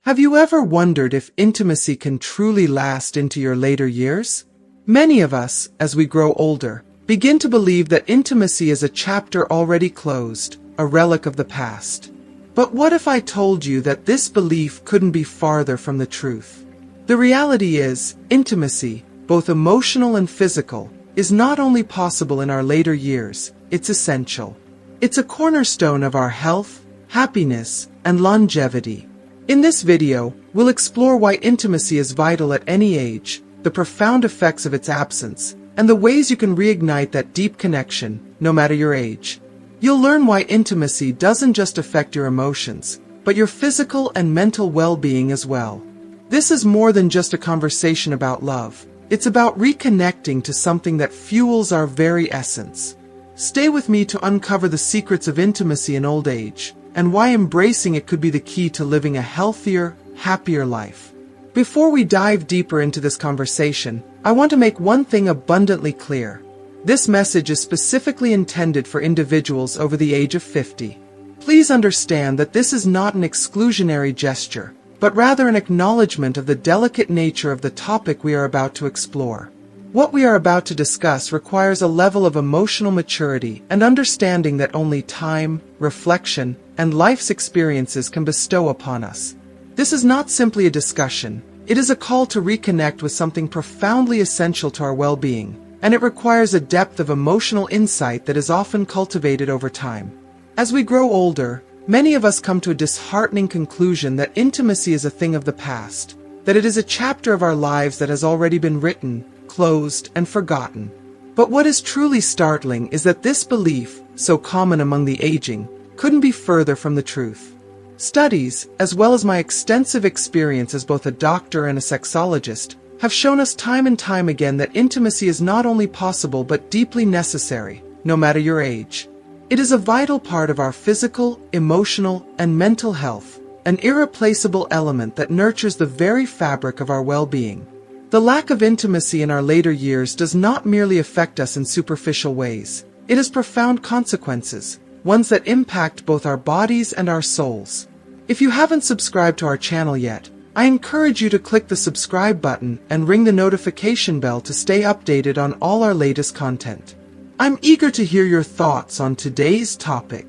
Have you ever wondered if intimacy can truly last into your later years? Many of us, as we grow older, begin to believe that intimacy is a chapter already closed, a relic of the past. But what if I told you that this belief couldn't be farther from the truth? The reality is, intimacy, both emotional and physical, is not only possible in our later years, it's essential. It's a cornerstone of our health, happiness, and longevity. In this video, we'll explore why intimacy is vital at any age, the profound effects of its absence, and the ways you can reignite that deep connection, no matter your age. You'll learn why intimacy doesn't just affect your emotions, but your physical and mental well-being as well. This is more than just a conversation about love. It's about reconnecting to something that fuels our very essence. Stay with me to uncover the secrets of intimacy in old age, and why embracing it could be the key to living a healthier, happier life. Before we dive deeper into this conversation, I want to make one thing abundantly clear. This message is specifically intended for individuals over the age of 50. Please understand that this is not an exclusionary gesture, but rather an acknowledgement of the delicate nature of the topic we are about to explore. What we are about to discuss requires a level of emotional maturity and understanding that only time, reflection, and life's experiences can bestow upon us. This is not simply a discussion, it is a call to reconnect with something profoundly essential to our well-being, and it requires a depth of emotional insight that is often cultivated over time. As we grow older, many of us come to a disheartening conclusion that intimacy is a thing of the past, that it is a chapter of our lives that has already been written, closed, and forgotten. But what is truly startling is that this belief, so common among the aging, couldn't be further from the truth. Studies, as well as my extensive experience as both a doctor and a sexologist, have shown us time and time again that intimacy is not only possible but deeply necessary, no matter your age. It is a vital part of our physical, emotional, and mental health, an irreplaceable element that nurtures the very fabric of our well-being. The lack of intimacy in our later years does not merely affect us in superficial ways. It has profound consequences, ones that impact both our bodies and our souls. If you haven't subscribed to our channel yet, I encourage you to click the subscribe button and ring the notification bell to stay updated on all our latest content. I'm eager to hear your thoughts on today's topic.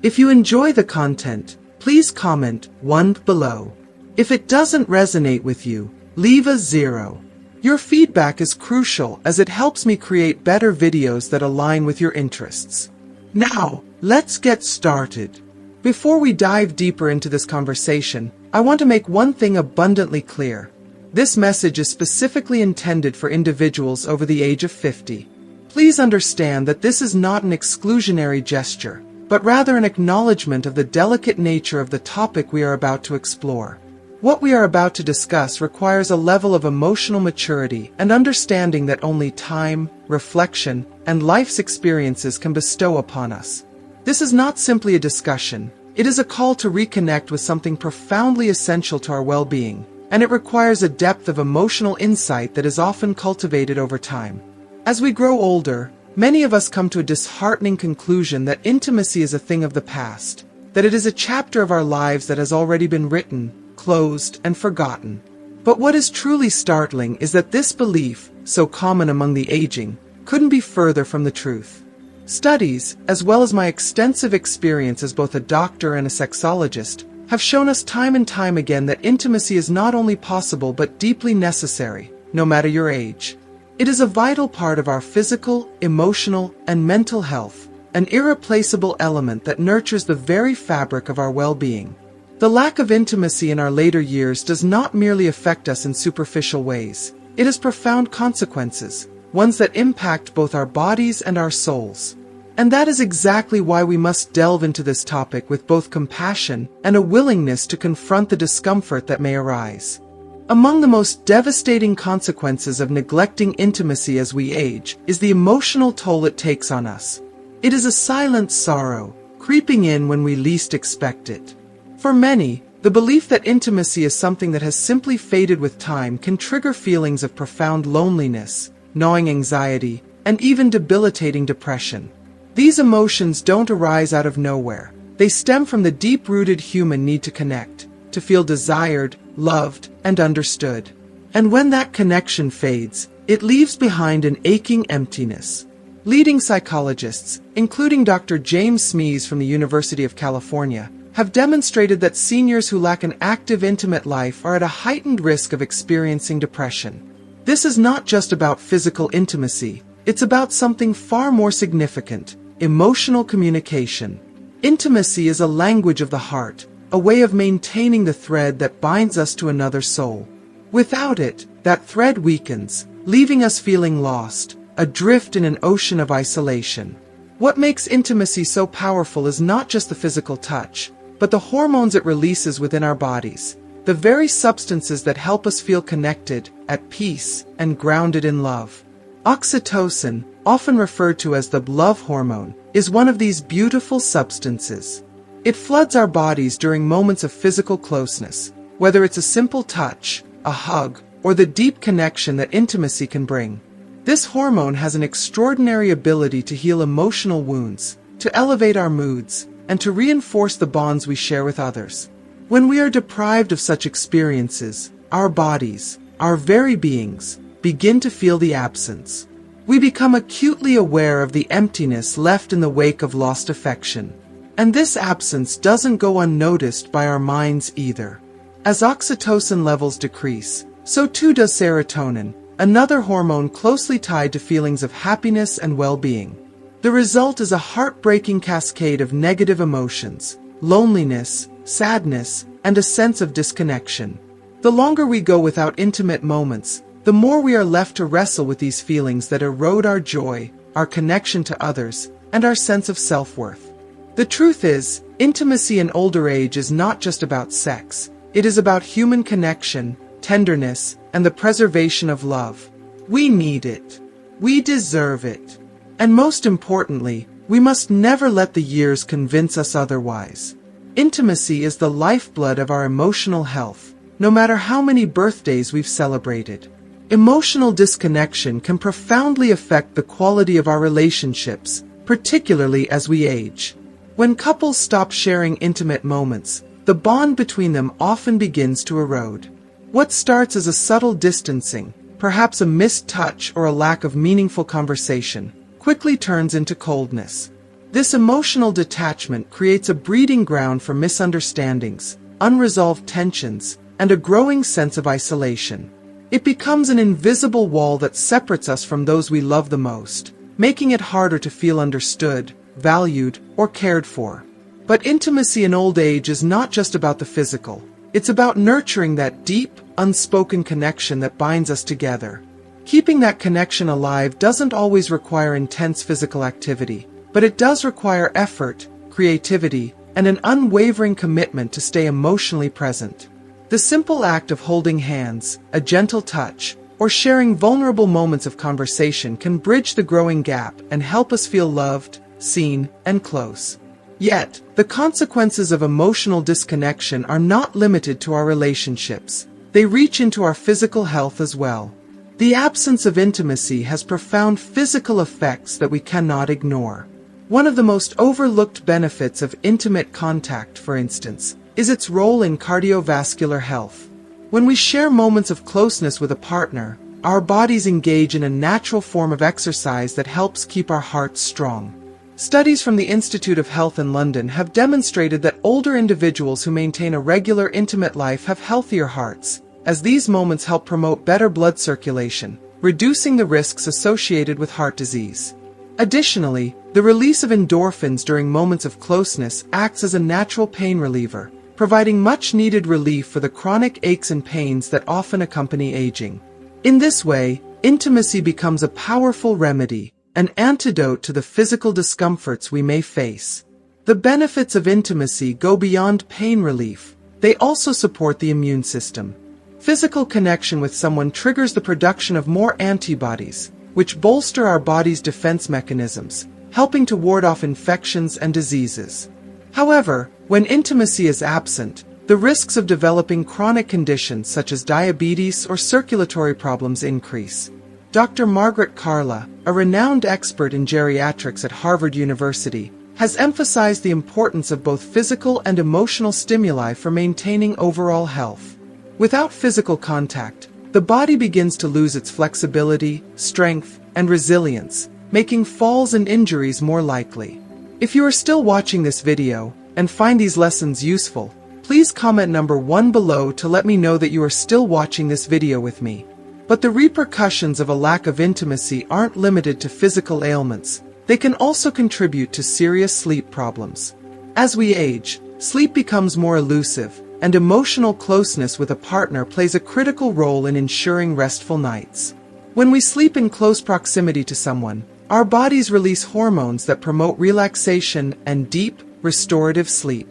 If you enjoy the content, please comment 1 below. If it doesn't resonate with you, leave a 0. Your feedback is crucial as it helps me create better videos that align with your interests. Now, let's get started. Before we dive deeper into this conversation, I want to make one thing abundantly clear. This message is specifically intended for individuals over the age of 50. Please understand that this is not an exclusionary gesture, but rather an acknowledgement of the delicate nature of the topic we are about to explore. What we are about to discuss requires a level of emotional maturity and understanding that only time, reflection, and life's experiences can bestow upon us. This is not simply a discussion, it is a call to reconnect with something profoundly essential to our well-being, and it requires a depth of emotional insight that is often cultivated over time. As we grow older, many of us come to a disheartening conclusion that intimacy is a thing of the past, that it is a chapter of our lives that has already been written, closed, and forgotten. But what is truly startling is that this belief, so common among the aging, couldn't be further from the truth. Studies, as well as my extensive experience as both a doctor and a sexologist, have shown us time and time again that intimacy is not only possible but deeply necessary, no matter your age. It is a vital part of our physical, emotional, and mental health, an irreplaceable element that nurtures the very fabric of our well-being. The lack of intimacy in our later years does not merely affect us in superficial ways. It has profound consequences, ones that impact both our bodies and our souls. And that is exactly why we must delve into this topic with both compassion and a willingness to confront the discomfort that may arise. Among the most devastating consequences of neglecting intimacy as we age is the emotional toll it takes on us. It is a silent sorrow, creeping in when we least expect it. For many, the belief that intimacy is something that has simply faded with time can trigger feelings of profound loneliness, gnawing anxiety, and even debilitating depression. These emotions don't arise out of nowhere. They stem from the deep-rooted human need to connect, to feel desired, loved, and understood. And when that connection fades, it leaves behind an aching emptiness. Leading psychologists, including Dr. James Smees from the University of California, have demonstrated that seniors who lack an active intimate life are at a heightened risk of experiencing depression. This is not just about physical intimacy, it's about something far more significant: emotional communication. Intimacy is a language of the heart, a way of maintaining the thread that binds us to another soul. Without it, that thread weakens, leaving us feeling lost, adrift in an ocean of isolation. What makes intimacy so powerful is not just the physical touch, but the hormones it releases within our bodies, the very substances that help us feel connected, at peace, and grounded in love. Oxytocin, often referred to as the love hormone, is one of these beautiful substances. It floods our bodies during moments of physical closeness, whether it's a simple touch, a hug, or the deep connection that intimacy can bring. This hormone has an extraordinary ability to heal emotional wounds, to elevate our moods, and to reinforce the bonds we share with others. When we are deprived of such experiences, our bodies, our very beings, begin to feel the absence. We become acutely aware of the emptiness left in the wake of lost affection. And this absence doesn't go unnoticed by our minds either. As oxytocin levels decrease, so too does serotonin, another hormone closely tied to feelings of happiness and well-being. The result is a heartbreaking cascade of negative emotions, loneliness, sadness, and a sense of disconnection. The longer we go without intimate moments, the more we are left to wrestle with these feelings that erode our joy, our connection to others, and our sense of self-worth. The truth is, intimacy in older age is not just about sex. It is about human connection, tenderness, and the preservation of love. We need it. We deserve it. And most importantly, we must never let the years convince us otherwise. Intimacy is the lifeblood of our emotional health, no matter how many birthdays we've celebrated. Emotional disconnection can profoundly affect the quality of our relationships, particularly as we age. When couples stop sharing intimate moments, the bond between them often begins to erode. What starts as a subtle distancing, perhaps a missed touch or a lack of meaningful conversation, quickly turns into coldness. This emotional detachment creates a breeding ground for misunderstandings, unresolved tensions, and a growing sense of isolation. It becomes an invisible wall that separates us from those we love the most, making it harder to feel understood, valued, or cared for. But intimacy in old age is not just about the physical. It's about nurturing that deep, unspoken connection that binds us together. Keeping that connection alive doesn't always require intense physical activity, but it does require effort, creativity, and an unwavering commitment to stay emotionally present. The simple act of holding hands, a gentle touch, or sharing vulnerable moments of conversation can bridge the growing gap and help us feel loved, seen, and close. Yet, the consequences of emotional disconnection are not limited to our relationships. They reach into our physical health as well. The absence of intimacy has profound physical effects that we cannot ignore. One of the most overlooked benefits of intimate contact, for instance, is its role in cardiovascular health. When we share moments of closeness with a partner, our bodies engage in a natural form of exercise that helps keep our hearts strong. Studies from the Institute of Health in London have demonstrated that older individuals who maintain a regular intimate life have healthier hearts, as these moments help promote better blood circulation, reducing the risks associated with heart disease. Additionally, the release of endorphins during moments of closeness acts as a natural pain reliever, providing much-needed relief for the chronic aches and pains that often accompany aging. In this way, intimacy becomes a powerful remedy, an antidote to the physical discomforts we may face. The benefits of intimacy go beyond pain relief. They also support the immune system. Physical connection with someone triggers the production of more antibodies, which bolster our body's defense mechanisms, helping to ward off infections and diseases. However, when intimacy is absent, the risks of developing chronic conditions such as diabetes or circulatory problems increase. Dr. Margaret Carla, a renowned expert in geriatrics at Harvard University, has emphasized the importance of both physical and emotional stimuli for maintaining overall health. Without physical contact, the body begins to lose its flexibility, strength, and resilience, making falls and injuries more likely. If you are still watching this video and find these lessons useful, please comment number 1 below to let me know that you are still watching this video with me. But the repercussions of a lack of intimacy aren't limited to physical ailments. They can also contribute to serious sleep problems. As we age, sleep becomes more elusive, and emotional closeness with a partner plays a critical role in ensuring restful nights. When we sleep in close proximity to someone, our bodies release hormones that promote relaxation and deep, restorative sleep.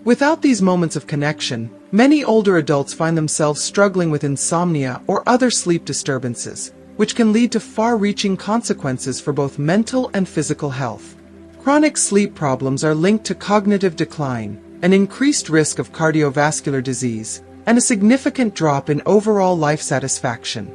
Without these moments of connection, many older adults find themselves struggling with insomnia or other sleep disturbances, which can lead to far-reaching consequences for both mental and physical health. Chronic sleep problems are linked to cognitive decline, an increased risk of cardiovascular disease, and a significant drop in overall life satisfaction.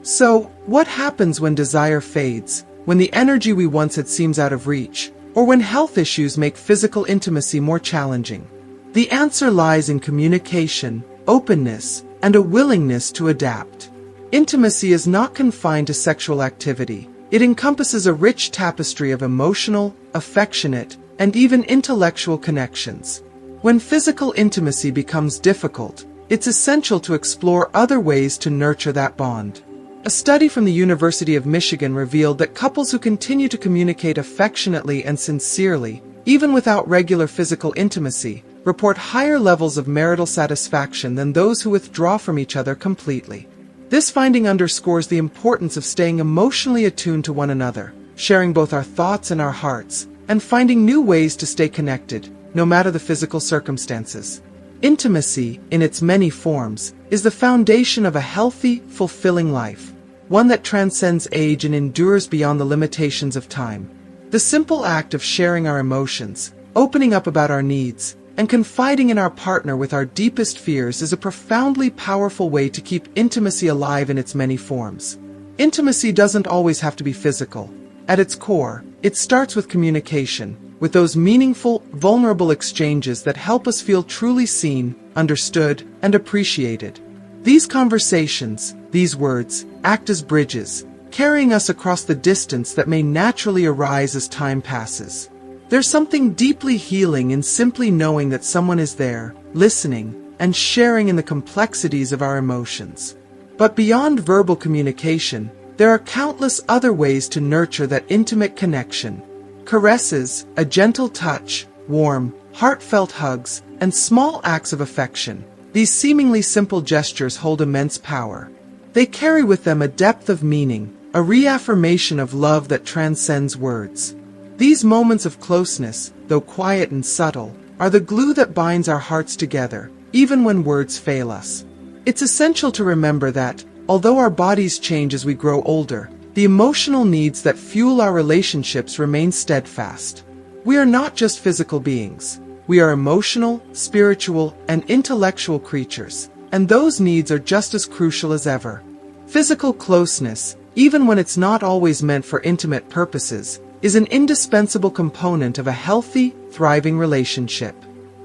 So, what happens when desire fades, when the energy we once had seems out of reach, or when health issues make physical intimacy more challenging? The answer lies in communication, openness, and a willingness to adapt. Intimacy is not confined to sexual activity. It encompasses a rich tapestry of emotional, affectionate, and even intellectual connections. When physical intimacy becomes difficult, it's essential to explore other ways to nurture that bond. A study from the University of Michigan revealed that couples who continue to communicate affectionately and sincerely, even without regular physical intimacy, report higher levels of marital satisfaction than those who withdraw from each other completely. This finding underscores the importance of staying emotionally attuned to one another, sharing both our thoughts and our hearts, and finding new ways to stay connected, no matter the physical circumstances. Intimacy, in its many forms, is the foundation of a healthy, fulfilling life, one that transcends age and endures beyond the limitations of time. The simple act of sharing our emotions, opening up about our needs, and confiding in our partner with our deepest fears is a profoundly powerful way to keep intimacy alive in its many forms. Intimacy doesn't always have to be physical. At its core, it starts with communication, with those meaningful, vulnerable exchanges that help us feel truly seen, understood, and appreciated. These conversations, these words, act as bridges, carrying us across the distance that may naturally arise as time passes. There's something deeply healing in simply knowing that someone is there, listening, and sharing in the complexities of our emotions. But beyond verbal communication, there are countless other ways to nurture that intimate connection. Caresses, a gentle touch, warm, heartfelt hugs, and small acts of affection. These seemingly simple gestures hold immense power. They carry with them a depth of meaning, a reaffirmation of love that transcends words. These moments of closeness, though quiet and subtle, are the glue that binds our hearts together, even when words fail us. It's essential to remember that, although our bodies change as we grow older, the emotional needs that fuel our relationships remain steadfast. We are not just physical beings. We are emotional, spiritual, and intellectual creatures, and those needs are just as crucial as ever. Physical closeness, even when it's not always meant for intimate purposes, is an indispensable component of a healthy, thriving relationship.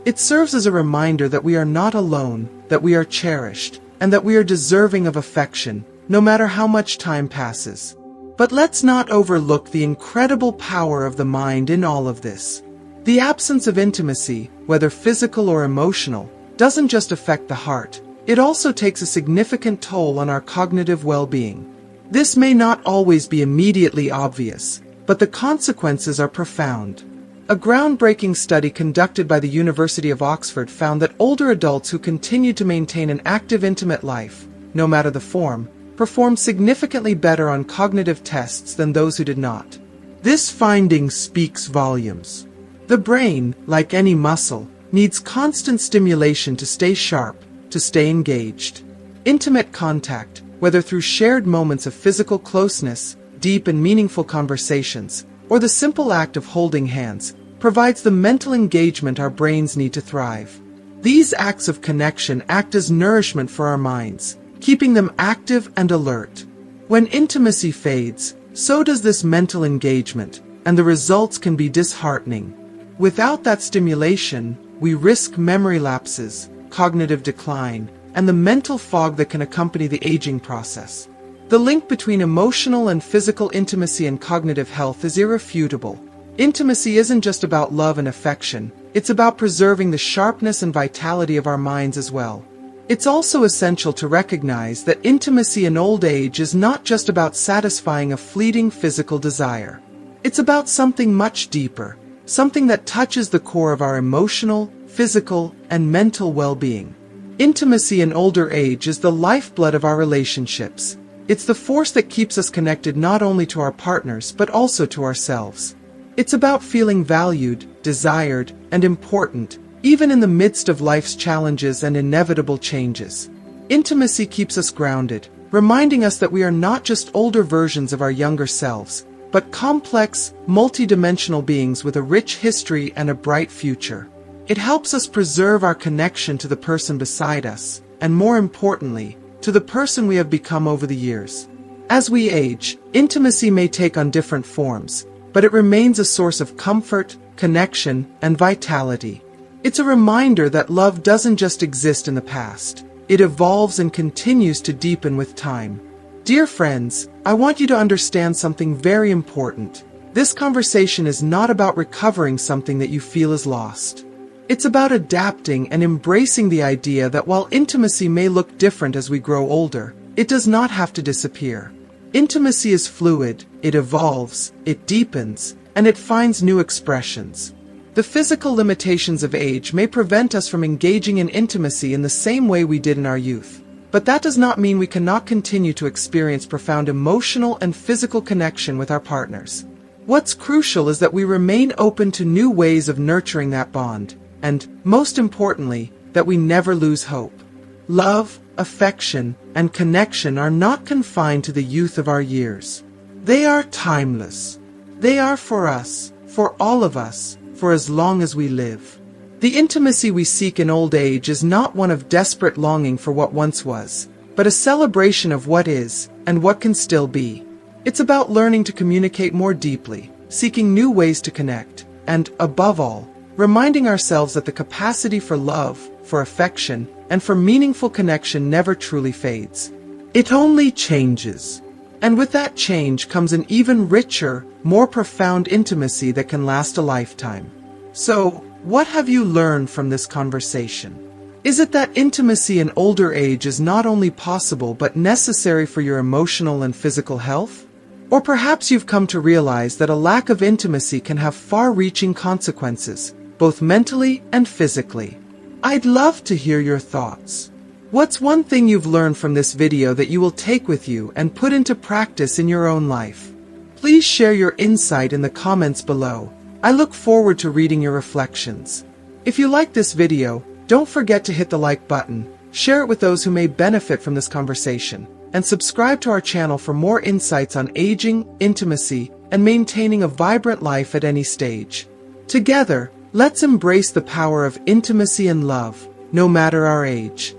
It serves as a reminder that we are not alone, that we are cherished, and that we are deserving of affection, no matter how much time passes. But let's not overlook the incredible power of the mind in all of this. The absence of intimacy, whether physical or emotional, doesn't just affect the heart, it also takes a significant toll on our cognitive well-being. This may not always be immediately obvious, but the consequences are profound. A groundbreaking study conducted by the University of Oxford found that older adults who continued to maintain an active intimate life, no matter the form, performed significantly better on cognitive tests than those who did not. This finding speaks volumes. The brain, like any muscle, needs constant stimulation to stay sharp, to stay engaged. Intimate contact, whether through shared moments of physical closeness, deep and meaningful conversations, or the simple act of holding hands, provides the mental engagement our brains need to thrive. These acts of connection act as nourishment for our minds, keeping them active and alert. When intimacy fades, so does this mental engagement, and the results can be disheartening. Without that stimulation, we risk memory lapses, cognitive decline, and the mental fog that can accompany the aging process. The link between emotional and physical intimacy and cognitive health is irrefutable. Intimacy isn't just about love and affection, it's about preserving the sharpness and vitality of our minds as well. It's also essential to recognize that intimacy in old age is not just about satisfying a fleeting physical desire. It's about something much deeper, something that touches the core of our emotional, physical, and mental well-being. Intimacy in older age is the lifeblood of our relationships. It's the force that keeps us connected not only to our partners but also to ourselves. It's about feeling valued, desired, and important, even in the midst of life's challenges and inevitable changes. Intimacy keeps us grounded, reminding us that we are not just older versions of our younger selves, but complex, multidimensional beings with a rich history and a bright future. It helps us preserve our connection to the person beside us, and more importantly, to the person we have become over the years. As we age, intimacy may take on different forms, but it remains a source of comfort, connection, and vitality. It's a reminder that love doesn't just exist in the past. It evolves and continues to deepen with time. Dear friends, I want you to understand something very important. This conversation is not about recovering something that you feel is lost. It's about adapting and embracing the idea that while intimacy may look different as we grow older, it does not have to disappear. Intimacy is fluid, it evolves, it deepens, and it finds new expressions. The physical limitations of age may prevent us from engaging in intimacy in the same way we did in our youth. But that does not mean we cannot continue to experience profound emotional and physical connection with our partners. What's crucial is that we remain open to new ways of nurturing that bond, and, most importantly, that we never lose hope. Love, affection, and connection are not confined to the youth of our years. They are timeless. They are for us, for all of us, for as long as we live. The intimacy we seek in old age is not one of desperate longing for what once was, but a celebration of what is, and what can still be. It's about learning to communicate more deeply, seeking new ways to connect, and, above all, reminding ourselves that the capacity for love, for affection, and for meaningful connection never truly fades. It only changes. And with that change comes an even richer, more profound intimacy that can last a lifetime. So, what have you learned from this conversation? Is it that intimacy in older age is not only possible but necessary for your emotional and physical health? Or perhaps you've come to realize that a lack of intimacy can have far-reaching consequences, both mentally and physically. I'd love to hear your thoughts. What's one thing you've learned from this video that you will take with you and put into practice in your own life? Please share your insight in the comments below. I look forward to reading your reflections. If you like this video, don't forget to hit the like button, share it with those who may benefit from this conversation, and subscribe to our channel for more insights on aging, intimacy, and maintaining a vibrant life at any stage. Together, let's embrace the power of intimacy and love, no matter our age.